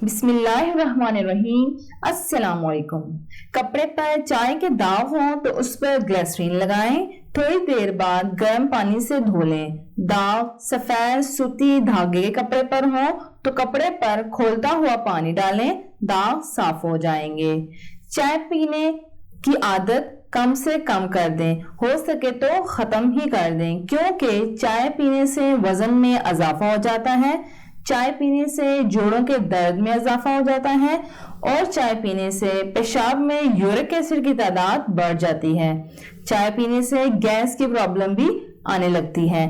बिस्मिल्लाहिर्रहमानिर्रहीम। अस्सलाम वालेकुम। कपड़े पर चाय के दाग हों तो उस पर ग्लिसरीन लगाएं। थोड़ी देर बाद गर्म पानी से धो लें। दाग सफेद सूती धागे के कपड़े पर हों तो कपड़े पर खोलता हुआ पानी डालें, दाग साफ हो जाएंगे। चाय पीने की आदत कम से कम कर दें, हो सके तो खत्म ही कर दें, क्योंकि चाय पीने से वजन में इजाफा हो जाता है, चाय पीने से जोड़ों के दर्द में इजाफा हो जाता है और चाय पीने से पेशाब में यूरिक एसिड की तादाद बढ़ जाती है। चाय पीने से गैस की प्रॉब्लम भी आने लगती है।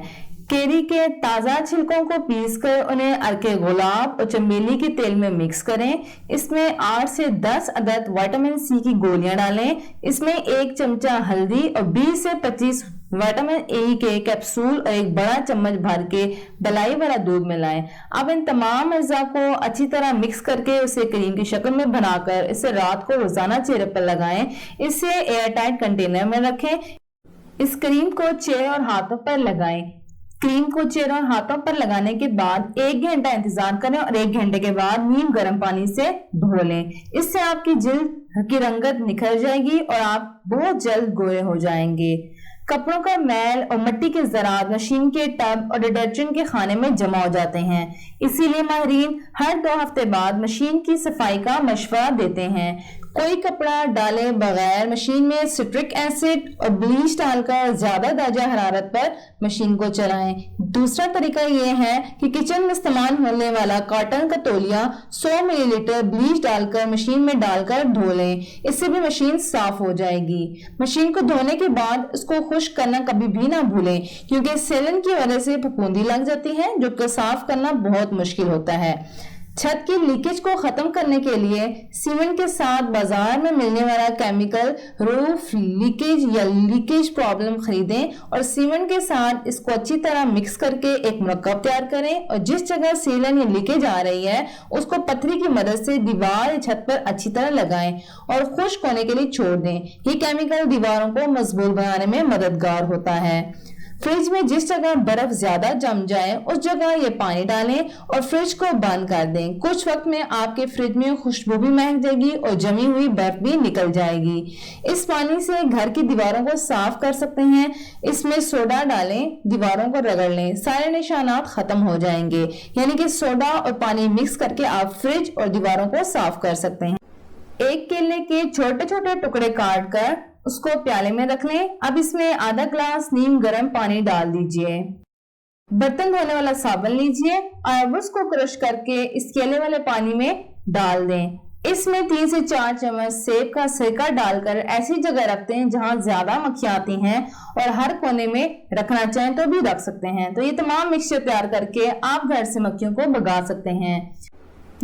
केरी के ताज़ा छिलकों को पीसकर उन्हें अर्के गुलाब और चमेली के तेल में मिक्स करें। इसमें 8 से 10 अदद विटामिन सी की गोलियां डालें। इसमें 1 चमचा हल्दी और 20 से 25 विटामिन ए के कैप्सूल और 1 बड़ा चम्मच भर के दलाई वाला दूध मिलाएं। अब इन तमाम अज़ा को अच्छी तरह मिक्स करके उसे क्रीम की शक्ल में बनाकर इसे रात को रोजाना चेहरे पर लगाएं। इसे एयरटाइट कंटेनर में रखें। इस क्रीम को चेहरे और हाथों पर लगाएं। क्रीम को चेहरे और हाथों पर लगाने के बाद 1 घंटा इंतजार करें और 1 घंटे के बाद नीम गर्म पानी से धो लें। इससे आपकी जिल्द की रंगत निखर जाएगी और आप बहुत जल्द गोरे हो जाएंगे। कपड़ों का मैल और मिट्टी के ज़रात मशीन के टब और डिटर्जेंट के खाने में जमा हो जाते हैं, इसीलिए माहिरीन हर 2 हफ्ते बाद मशीन की सफाई का मशवरा देते हैं। कोई कपड़ा डाले बगैर मशीन में सिट्रिक एसिड और ब्लीच डालकर ज्यादा दर्जा हरारत पर मशीन को चलाएं। दूसरा तरीका यह है कि किचन में इस्तेमाल होने वाला कॉटन का तौलिया 100 मिलीलीटर ब्लीच डालकर मशीन में डालकर धो लें। इससे भी मशीन साफ हो जाएगी। मशीन को धोने के बाद इसको खुश्क करना कभी भी ना भूलें, क्योंकि सेलन की वजह से फफूंदी लग जाती है, जो कि साफ करना बहुत मुश्किल होता है। छत की लीकेज को खत्म करने के लिए सीमेंट के साथ बाजार में मिलने वाला केमिकल रूफ लीकेज या लीकेज प्रॉब्लम खरीदें और सीमेंट के साथ इसको अच्छी तरह मिक्स करके एक मुरक्कब तैयार करें और जिस जगह सीलन या लीकेज आ रही है उसको पत्थरी की मदद से दीवार या छत पर अच्छी तरह लगाएं और खुश्क होने के लिए छोड़ दें। ये केमिकल दीवारों को मजबूत बनाने में मददगार होता है। फ्रिज में जिस जगह बर्फ ज्यादा जम जाए उस जगह ये पानी डालें और फ्रिज को बंद कर दें। कुछ वक्त में आपके फ्रिज में खुशबू भी महक जाएगी और जमी हुई बर्फ भी निकल जाएगी। इस पानी से घर की दीवारों को साफ कर सकते हैं। इसमें सोडा डालें, दीवारों को रगड़ लें, सारे निशानात खत्म हो जाएंगे। यानी कि सोडा और पानी मिक्स करके आप फ्रिज और दीवारों को साफ कर सकते हैं। एक केले के छोटे छोटे टुकड़े काट कर उसको प्याले में रख लें। अब इसमें आधा ग्लास नीम गर्म पानी डाल दीजिए। बर्तन धोने वाला साबुन लीजिए और उसको क्रश करके इस केले वाले पानी में डाल दें। इसमें 3 से 4 चम्मच सेब का सिरका डालकर ऐसी जगह रखते हैं जहां ज्यादा मक्खियां आती हैं और हर कोने में रखना चाहें तो भी रख सकते हैं। तो ये तमाम मिक्सचर तैयार करके आप घर से मक्खियों को भगा सकते हैं।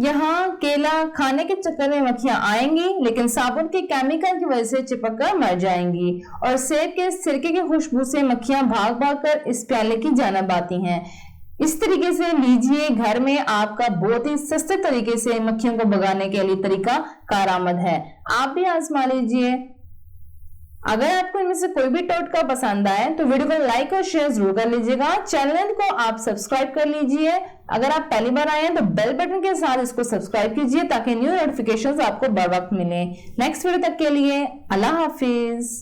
यहाँ केला खाने के चक्कर में मक्खियां आएंगी, लेकिन साबुन के केमिकल की वजह से चिपक कर मर जाएंगी और सेब के सिरके की खुशबू से मक्खियां भाग भाग कर इस प्याले की जानिब आती हैं। इस तरीके से लीजिए, घर में आपका बहुत ही सस्ते तरीके से मक्खियों को भगाने के लिए तरीका कारआमद है। आप भी आजमा लीजिए। अगर आपको इनमें से कोई भी टोटका पसंद आए तो वीडियो को लाइक और शेयर जरूर कर लीजिएगा। चैनल को आप सब्सक्राइब कर लीजिए। अगर आप पहली बार आए हैं तो बेल बटन के साथ इसको सब्सक्राइब कीजिए ताकि न्यू नोटिफिकेशंस आपको बर वक्त मिले। नेक्स्ट वीडियो तक के लिए अल्लाह हाफिज।